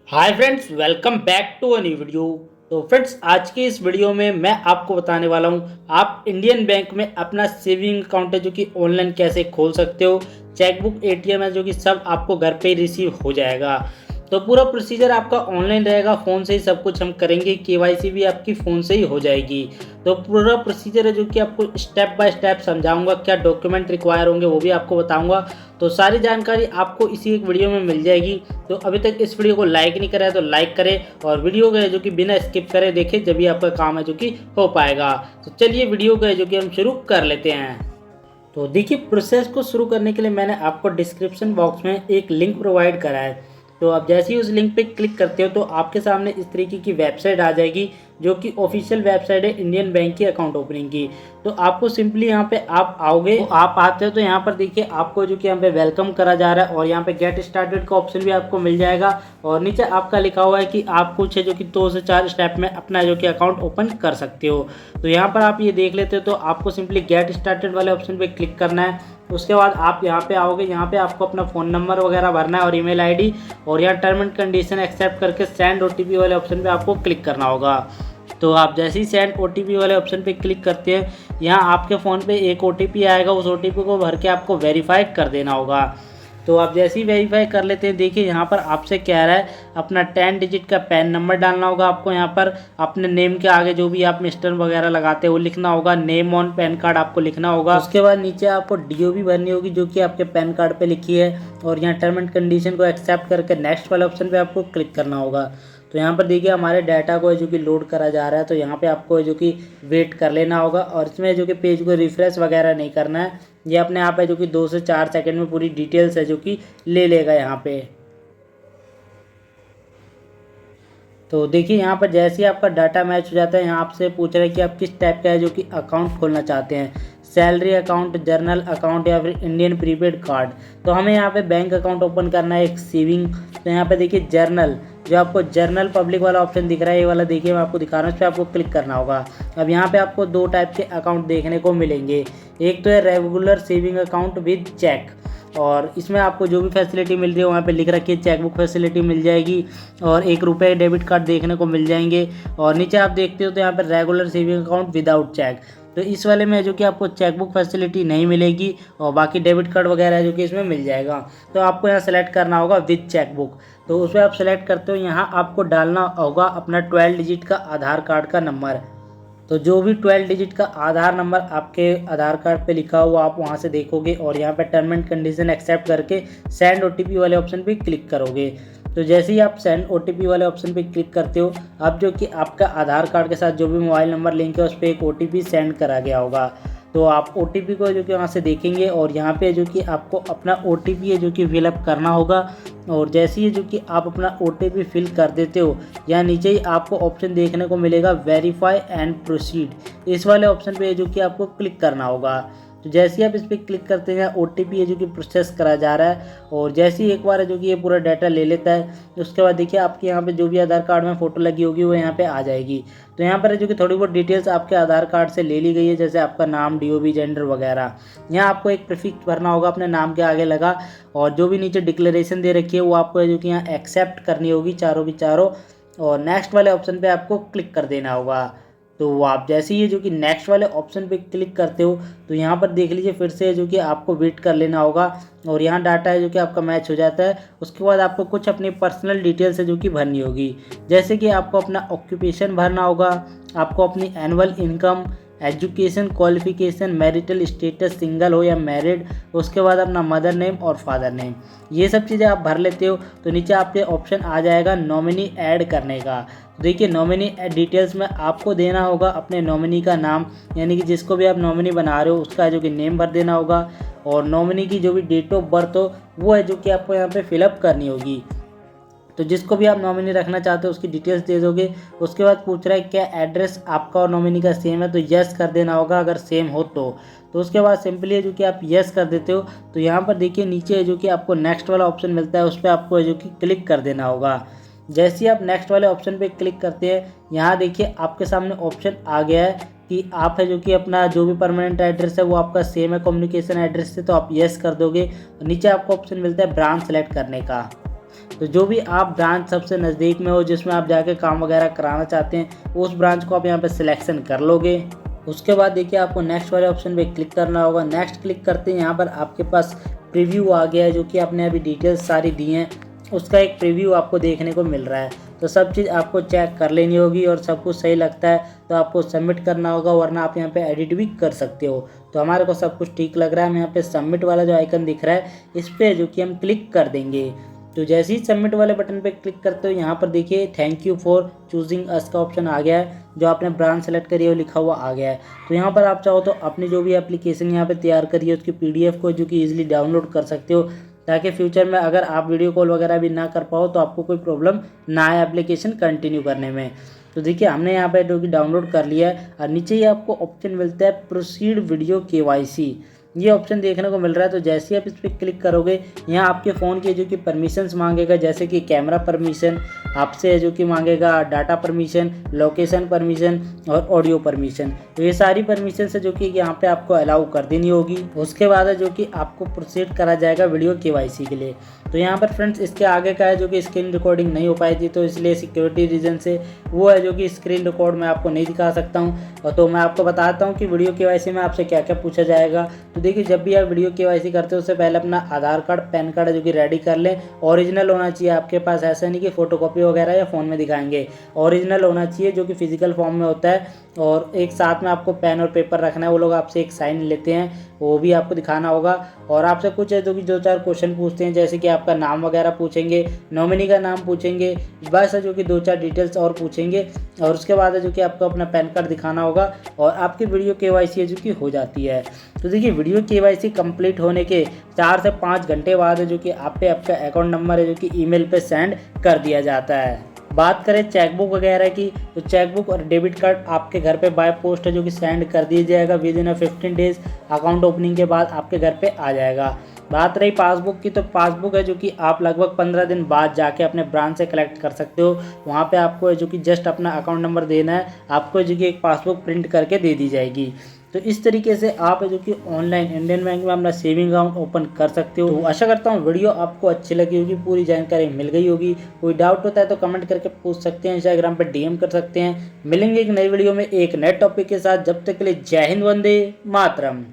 Hi friends, welcome back to a new video. तो friends, आज की इस वीडियो में मैं आपको बताने वाला हूँ आप इंडियन बैंक में अपना सेविंग अकाउंट है जो कि ऑनलाइन कैसे खोल सकते हो। चेकबुक, एटीएम है जो कि सब आपको घर पे ही रिसीव हो जाएगा। तो पूरा प्रोसीजर आपका ऑनलाइन रहेगा, फ़ोन से ही सब कुछ हम करेंगे। केवाईसी भी आपकी फ़ोन से ही हो जाएगी। तो पूरा प्रोसीजर है जो कि आपको स्टेप बाय स्टेप समझाऊंगा, क्या डॉक्यूमेंट रिक्वायर होंगे वो भी आपको बताऊंगा। तो सारी जानकारी आपको इसी एक वीडियो में मिल जाएगी। तो अभी तक इस वीडियो को लाइक नहीं करा है तो लाइक करें और वीडियो को जो कि बिना स्किप करे देखें, जब भी आपका काम है जो कि हो पाएगा। तो चलिए वीडियो को जो कि हम शुरू कर लेते हैं। तो देखिए, प्रोसेस को शुरू करने के लिए मैंने आपको डिस्क्रिप्शन बॉक्स में एक लिंक प्रोवाइड करा है। तो आप जैसे ही उस लिंक पे क्लिक करते हो तो आपके सामने इस तरीके की वेबसाइट आ जाएगी, जो कि ऑफिशियल वेबसाइट है इंडियन बैंक की अकाउंट ओपनिंग की। तो आपको सिंपली यहाँ पे आप आओगे, तो आप आते हो तो यहाँ पर देखिए आपको जो कि यहाँ पे वेलकम करा जा रहा है और यहाँ पे गेट स्टार्टेड का ऑप्शन भी आपको मिल जाएगा। और नीचे आपका लिखा हुआ है कि आप कुछ है जो कि 2 से 4 स्टेप में अपना जो कि अकाउंट ओपन कर सकते हो। तो यहाँ पर आप ये देख लेते हो तो आपको सिंपली गेट स्टार्टेड वाले ऑप्शन पे क्लिक करना है। उसके बाद आप यहाँ पे आओगे, यहाँ पे आपको अपना फ़ोन नंबर वगैरह भरना है और ईमेल आईडी, और यहाँ टर्म एंड कंडीशन एक्सेप्ट करके सेंड ओटीपी वाले ऑप्शन पे आपको क्लिक करना होगा। तो आप जैसे ही सेंड ओटीपी वाले ऑप्शन पे क्लिक करते हैं, यहाँ आपके फ़ोन पे एक ओटीपी आएगा, उस ओटीपी को भर के आपको वेरीफाई कर देना होगा। तो आप जैसे ही वेरीफाई कर लेते हैं, देखिए यहाँ पर आपसे कह रहा है अपना 10 डिजिट का पैन नंबर डालना होगा आपको। यहाँ पर अपने नेम के आगे जो भी आप मिस्टर वगैरह लगाते हैं वो लिखना होगा, नेम ऑन पैन कार्ड आपको लिखना होगा। उसके बाद नीचे आपको डीओबी भरनी होगी जो कि आपके पैन कार्ड पे लिखी है, और यहाँ टर्म एंड कंडीशन को एक्सेप्ट करके नेक्स्ट वाले ऑप्शन पे आपको क्लिक करना होगा। तो यहाँ पर देखिए हमारे डाटा को जो कि लोड करा जा रहा है, तो यहाँ पे आपको जो कि वेट कर लेना होगा, और इसमें जो कि पेज को रिफ्रेश वगैरह नहीं करना है। ये अपने आप है जो कि 2 से 4 सेकंड में पूरी डिटेल्स है जो कि ले लेगा यहाँ पे। तो देखिए यहाँ पर जैसे ही आपका डाटा मैच हो जाता है, यहाँ आपसे पूछ रहा है कि आप किस टाइप का है जो कि अकाउंट खोलना चाहते हैं, सैलरी अकाउंट, जर्नल अकाउंट या फिर इंडियन प्रीपेड कार्ड। तो हमें यहाँ पे बैंक अकाउंट ओपन करना है, एक सेविंग। तो यहाँ पे देखिए जर्नल, जो आपको जर्नल पब्लिक वाला ऑप्शन दिख रहा है, ये वाला देखिए मैं आपको दिखा रहा हूँ, इस पर आपको क्लिक करना होगा। अब यहाँ पे आपको 2 टाइप के अकाउंट देखने को मिलेंगे। एक तो है regular saving account with cheque, और इसमें आपको जो भी फैसिलिटी मिल रही है वहाँ पे लिख रखी है, चेकबुक फैसिलिटी मिल जाएगी और 1 रुपये डेबिट कार्ड देखने को मिल जाएंगे। और नीचे आप देखते हो तो यहाँ पर regular saving account without cheque. तो इस वाले में जो कि आपको चेकबुक फैसिलिटी नहीं मिलेगी और बाकी डेबिट कार्ड वगैरह जो कि इसमें मिल जाएगा। तो आपको यहाँ सेलेक्ट करना होगा विद चेकबुक। तो उस पर आप सेलेक्ट करते हो, यहाँ आपको डालना होगा अपना 12 डिजिट का आधार कार्ड का नंबर। तो जो भी 12 डिजिट का आधार नंबर आपके आधार कार्ड पे लिखा हुआ आप वहाँ से देखोगे, और यहाँ पे टर्म एंड कंडीशन एक्सेप्ट करके सेंड ओटीपी वाले ऑप्शन पे क्लिक करोगे। तो जैसे ही आप सेंड ओटीपी वाले ऑप्शन पे क्लिक करते हो, अब जो कि आपका आधार कार्ड के साथ जो भी मोबाइल नंबर लिंक है उस पर एक ओटीपी सेंड करा गया होगा। तो आप ओटीपी को जो कि वहाँ से देखेंगे, और यहाँ पे जो कि आपको अपना ओटीपी है जो कि फिलअप करना होगा। और जैसे ही जो कि आप अपना ओटीपी फिल कर देते हो, यहाँ नीचे ही आपको ऑप्शन देखने को मिलेगा वेरीफाई एंड प्रोसीड। इस वाले ऑप्शन पे जो कि आपको क्लिक करना होगा। तो जैसे ही आप इस पर क्लिक करते हैं, ओटीपी है जो कि प्रोसेस करा जा रहा है, और जैसे ही एक बार है जो कि ये पूरा डाटा ले लेता है, उसके बाद देखिए आपके यहाँ पे जो भी आधार कार्ड में फ़ोटो लगी होगी वो यहाँ पे आ जाएगी। तो यहाँ पर है जो कि थोड़ी बहुत डिटेल्स आपके आधार कार्ड से ले ली गई है, जैसे आपका नाम, डीओबी, जेंडर वगैरह। यहाँ आपको एक प्रीफिक्स भरना होगा अपने नाम के आगे लगा, और जो भी नीचे डिक्लेरेशन दे रखी है वो आपको है जो कि यहाँ एक्सेप्ट करनी होगी चारों की चारों, और नेक्स्ट वाले ऑप्शन पे आपको क्लिक कर देना होगा। तो आप जैसे ही जो कि नेक्स्ट वाले ऑप्शन पे क्लिक करते हो, तो यहाँ पर देख लीजिए फिर से जो कि आपको वेट कर लेना होगा, और यहाँ डाटा है जो कि आपका मैच हो जाता है। उसके बाद आपको कुछ अपनी पर्सनल डिटेल्स है जो कि भरनी होगी, जैसे कि आपको अपना ऑक्यूपेशन भरना होगा, आपको अपनी annual income, education qualification, marital status, single हो या मैरिड, उसके बाद अपना मदर नेम और फादर नेम, ये सब चीज़ें आप भर लेते हो। तो नीचे आपके ऑप्शन आ जाएगा नॉमिनी ऐड करने का। तो देखिए नॉमिनी डिटेल्स में आपको देना होगा अपने नॉमिनी का नाम, यानी कि जिसको भी आप नॉमिनी बना रहे हो उसका जो कि नेम भर देना होगा, और नॉमिनी की जो भी डेट ऑफ बर्थ हो वो है जो कि आपको यहाँ पे फिलअप करनी होगी। तो जिसको भी आप नॉमिनी रखना चाहते हो उसकी डिटेल्स दे दोगे। उसके बाद पूछ रहा है क्या एड्रेस आपका और नॉमिनी का सेम है, तो यस कर देना होगा अगर सेम हो तो उसके बाद सिंपली है जो कि आप यस कर देते हो। तो यहाँ पर देखिए नीचे है जो कि आपको नेक्स्ट वाला ऑप्शन मिलता है, उस पर आपको है जो कि क्लिक कर देना होगा। जैसे ही आप नेक्स्ट वाले ऑप्शन पे क्लिक करते हैं, यहाँ देखिए आपके सामने ऑप्शन आ गया है कि आप है जो कि अपना जो भी परमानेंट एड्रेस है वो आपका सेम है कम्युनिकेशन एड्रेस से, तो आप यस कर दोगे। नीचे आपको ऑप्शन मिलता है ब्रांच सेलेक्ट करने का। तो जो भी आप ब्रांच सबसे नज़दीक में हो जिसमें आप जाके काम वगैरह कराना चाहते हैं उस ब्रांच को आप यहाँ पे सिलेक्शन कर लोगे। उसके बाद देखिए आपको नेक्स्ट वाले ऑप्शन पे क्लिक करना होगा। नेक्स्ट क्लिक करते हैं यहाँ पर आपके पास प्रीव्यू आ गया है, जो कि आपने अभी डिटेल्स सारी दी हैं उसका एक प्रीव्यू आपको देखने को मिल रहा है। तो सब चीज़ आपको चेक कर लेनी होगी और सब कुछ सही लगता है तो आपको सबमिट करना होगा, वरना आप यहाँ पे एडिट भी कर सकते हो। तो हमारे को सब कुछ ठीक लग रहा है, हम यहाँ पे सबमिट वाला जो आइकन दिख रहा है इस पर जो कि हम क्लिक कर देंगे। तो जैसे ही सबमिट वाले बटन पे क्लिक करते हो यहाँ पर देखिए थैंक यू फॉर चूजिंग अस का ऑप्शन आ गया है, जो आपने ब्रांच सेलेक्ट करी है वो लिखा हुआ आ गया है। तो यहाँ पर आप चाहो तो अपनी जो भी एप्लीकेशन यहाँ पे तैयार करी है उसकी PDF को जो कि ईजिली डाउनलोड कर सकते हो, ताकि फ्यूचर में अगर आप वीडियो कॉल वगैरह भी ना कर पाओ तो आपको कोई प्रॉब्लम ना आए एप्लीकेशन कंटिन्यू करने में। तो देखिए हमने यहाँ पे जो कि डाउनलोड कर लिया है और नीचे ही आपको ऑप्शन मिलता है प्रोसीड वीडियो KYC, ये ऑप्शन देखने को मिल रहा है। तो जैसे ही आप इस पर क्लिक करोगे यहाँ आपके फ़ोन के जो कि परमिशंस मांगेगा, जैसे कि कैमरा परमिशन आपसे जो कि मांगेगा, डाटा परमिशन, लोकेशन परमिशन और ऑडियो परमिशन। तो ये सारी परमिशन है जो कि यहाँ पे आपको अलाउ कर देनी होगी। उसके बाद है जो कि आपको प्रोसीड करा जाएगा वीडियो KYC के लिए। तो यहाँ पर फ्रेंड्स इसके आगे का है जो कि स्क्रीन रिकॉर्डिंग नहीं हो पाई थी, तो इसलिए सिक्योरिटी रीजन से वो है जो कि स्क्रीन रिकॉर्ड मैं आपको नहीं दिखा सकता हूँ। तो मैं आपको बताता हूँ कि वीडियो KYC में आपसे क्या क्या पूछा जाएगा। तो देखिए जब भी आप वीडियो KYC करते हो उससे पहले अपना आधार कार्ड, पैन कार्ड जो कि रेडी कर लें। ओरिजिनल होना चाहिए आपके पास, ऐसा नहीं कि फोटोकॉपी वगैरह या फ़ोन में दिखाएंगे। ओरिजिनल होना चाहिए जो कि फिजिकल फॉर्म में होता है। और एक साथ में आपको पेन और पेपर रखना है, वो लोग आपसे एक साइन लेते हैं वो भी आपको दिखाना होगा। और आपसे कुछ है जो कि 2-4 क्वेश्चन पूछते हैं, जैसे कि आपका नाम वगैरह पूछेंगे, नॉमिनी का नाम पूछेंगे, बस है जो कि 2-4 डिटेल्स और पूछेंगे। और उसके बाद है जो कि आपको अपना पैन कार्ड दिखाना होगा और आपकी वीडियो KYC है जो कि हो जाती है। तो देखिए वीडियो KYC कंप्लीट होने के 4 से 5 घंटे बाद है जो कि आप पे आपका अकाउंट नंबर है जो कि ईमेल पे सेंड कर दिया जाता है। बात करें चेकबुक वगैरह की, तो चेकबुक और डेबिट कार्ड आपके घर पे बाय पोस्ट है जो कि सेंड कर दिया जाएगा with in 15 days. Account opening के बाद आपके घर पे आ जाएगा। बात रही पासबुक की, तो पासबुक है जो कि आप लगभग 15 दिन बाद जाके अपने ब्रांच से कलेक्ट कर सकते हो। वहाँ पे आपको है जो कि जस्ट अपना अकाउंट नंबर देना है, आपको जो कि एक पासबुक प्रिंट करके दे दी जाएगी। तो इस तरीके से आप जो कि ऑनलाइन इंडियन बैंक में अपना सेविंग अकाउंट ओपन कर सकते हो। तो आशा करता हूँ वीडियो आपको अच्छी लगी होगी, पूरी जानकारी मिल गई होगी। कोई डाउट होता है तो कमेंट करके पूछ सकते हैं, इंस्टाग्राम पर DM कर सकते हैं। मिलेंगे एक नई वीडियो में एक नए टॉपिक के साथ, जब तक के लिए जय हिंद, वंदे मातरम।